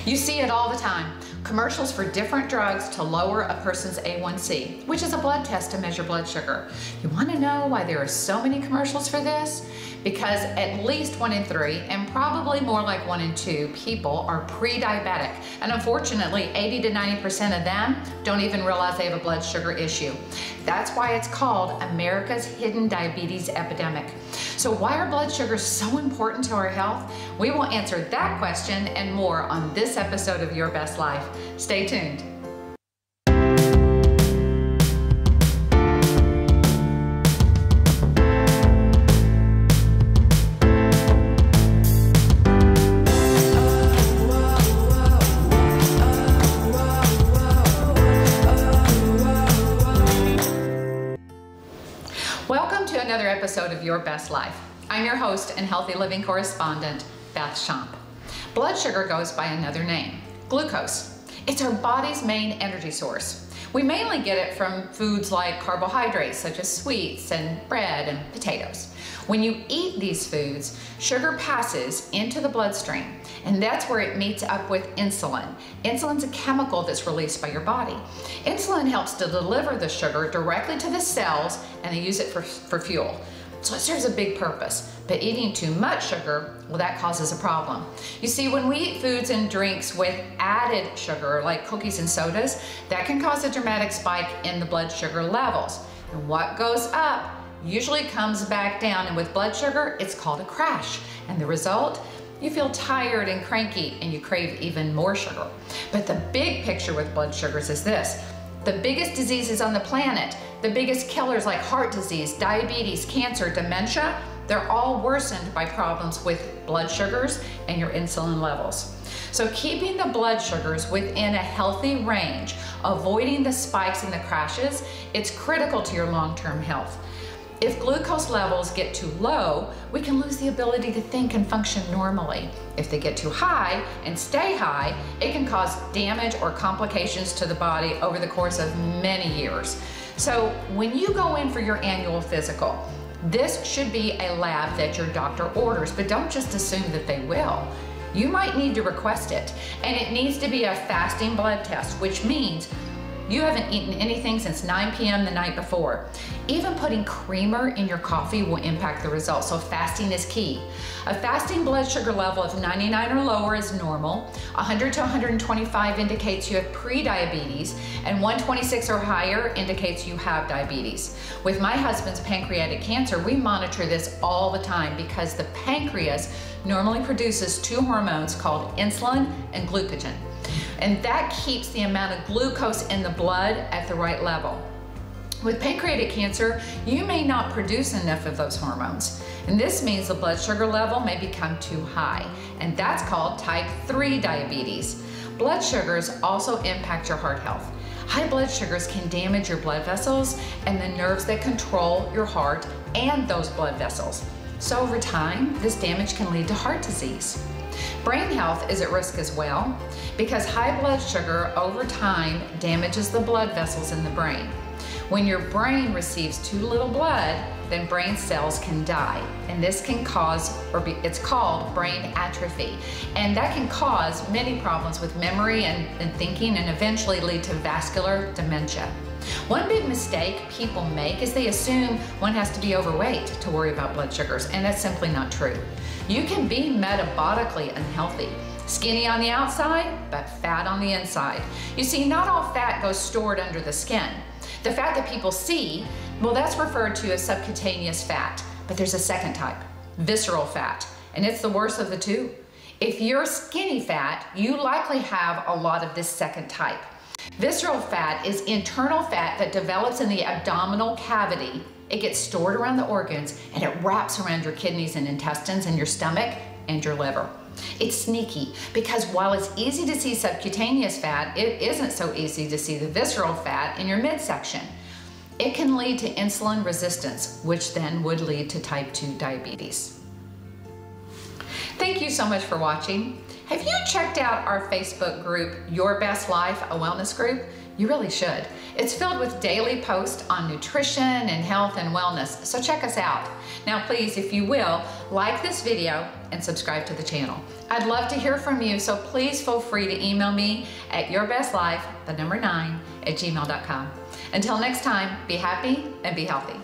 You see it all the time. Commercials for different drugs to lower a person's A1C, which is a blood test to measure blood sugar. You want to know why there are so many commercials for this? Because at least 1 in 3, and probably more like 1 in 2 people are pre-diabetic. And unfortunately, 80 to 90% of them don't even realize they have a blood sugar issue. That's why it's called America's Hidden Diabetes Epidemic. So why are blood sugars so important to our health? We will answer that question and more on this episode of Your Best Life. Stay tuned. Welcome to another episode of Your Best Life. I'm your host and healthy living correspondent, Beth Schomp. Blood sugar goes by another name, glucose. It's our body's main energy source. We mainly get it from foods like carbohydrates, such as sweets and bread and potatoes. When you eat these foods, sugar passes into the bloodstream, and that's where it meets up with insulin. Insulin's a chemical that's released by your body. Insulin helps to deliver the sugar directly to the cells, and they use it for fuel. So it serves a big purpose. But eating too much sugar, well, that causes a problem. You see, when we eat foods and drinks with added sugar, like cookies and sodas, that can cause a dramatic spike in the blood sugar levels. And what goes up usually comes back down, and with blood sugar, it's called a crash. And the result? You feel tired and cranky, and you crave even more sugar. But the big picture with blood sugars is this: the biggest diseases on the planet, the biggest killers like heart disease, diabetes, cancer, dementia, they're all worsened by problems with blood sugars and your insulin levels. So keeping the blood sugars within a healthy range, avoiding the spikes and the crashes, it's critical to your long-term health. If glucose levels get too low, we can lose the ability to think and function normally. If they get too high and stay high, it can cause damage or complications to the body over the course of many years. So when you go in for your annual physical, this should be a lab that your doctor orders, but don't just assume that they will. You might need to request it, and it needs to be a fasting blood test, which means you haven't eaten anything since 9 p.m. the night before. Even putting creamer in your coffee will impact the results, so fasting is key. A fasting blood sugar level of 99 or lower is normal. 100 to 125 indicates you have pre-diabetes, and 126 or higher indicates you have diabetes. With my husband's pancreatic cancer, we monitor this all the time because the pancreas normally produces 2 hormones called insulin and glucagon. And that keeps the amount of glucose in the blood at the right level. With pancreatic cancer, you may not produce enough of those hormones. And this means the blood sugar level may become too high. And that's called type 3 diabetes. Blood sugars also impact your heart health. High blood sugars can damage your blood vessels and the nerves that control your heart and those blood vessels. So over time, this damage can lead to heart disease. Brain health is at risk as well because high blood sugar over time damages the blood vessels in the brain. When your brain receives too little blood, then brain cells can die, and this can cause, it's called brain atrophy, and that can cause many problems with memory and thinking, and eventually lead to vascular dementia. One big mistake people make is they assume one has to be overweight to worry about blood sugars, and that's simply not true. You can be metabolically unhealthy, skinny on the outside, but fat on the inside. You see, not all fat goes stored under the skin. The fat that people see, well, that's referred to as subcutaneous fat, but there's a second type, visceral fat, and it's the worst of the two. If you're skinny fat, you likely have a lot of this second type. Visceral fat is internal fat that develops in the abdominal cavity. It gets stored around the organs, and it wraps around your kidneys and intestines and your stomach and your liver. It's sneaky because while it's easy to see subcutaneous fat, it isn't so easy to see the visceral fat in your midsection. It can lead to insulin resistance, which then would lead to type 2 diabetes. Thank you so much for watching. Have you checked out our Facebook group, Your Best Life, a wellness group? You really should. It's filled with daily posts on nutrition and health and wellness, so check us out. Now please, if you will, like this video and subscribe to the channel. I'd love to hear from you, so please feel free to email me at yourbestlife9@gmail.com. Until next time, be happy and be healthy.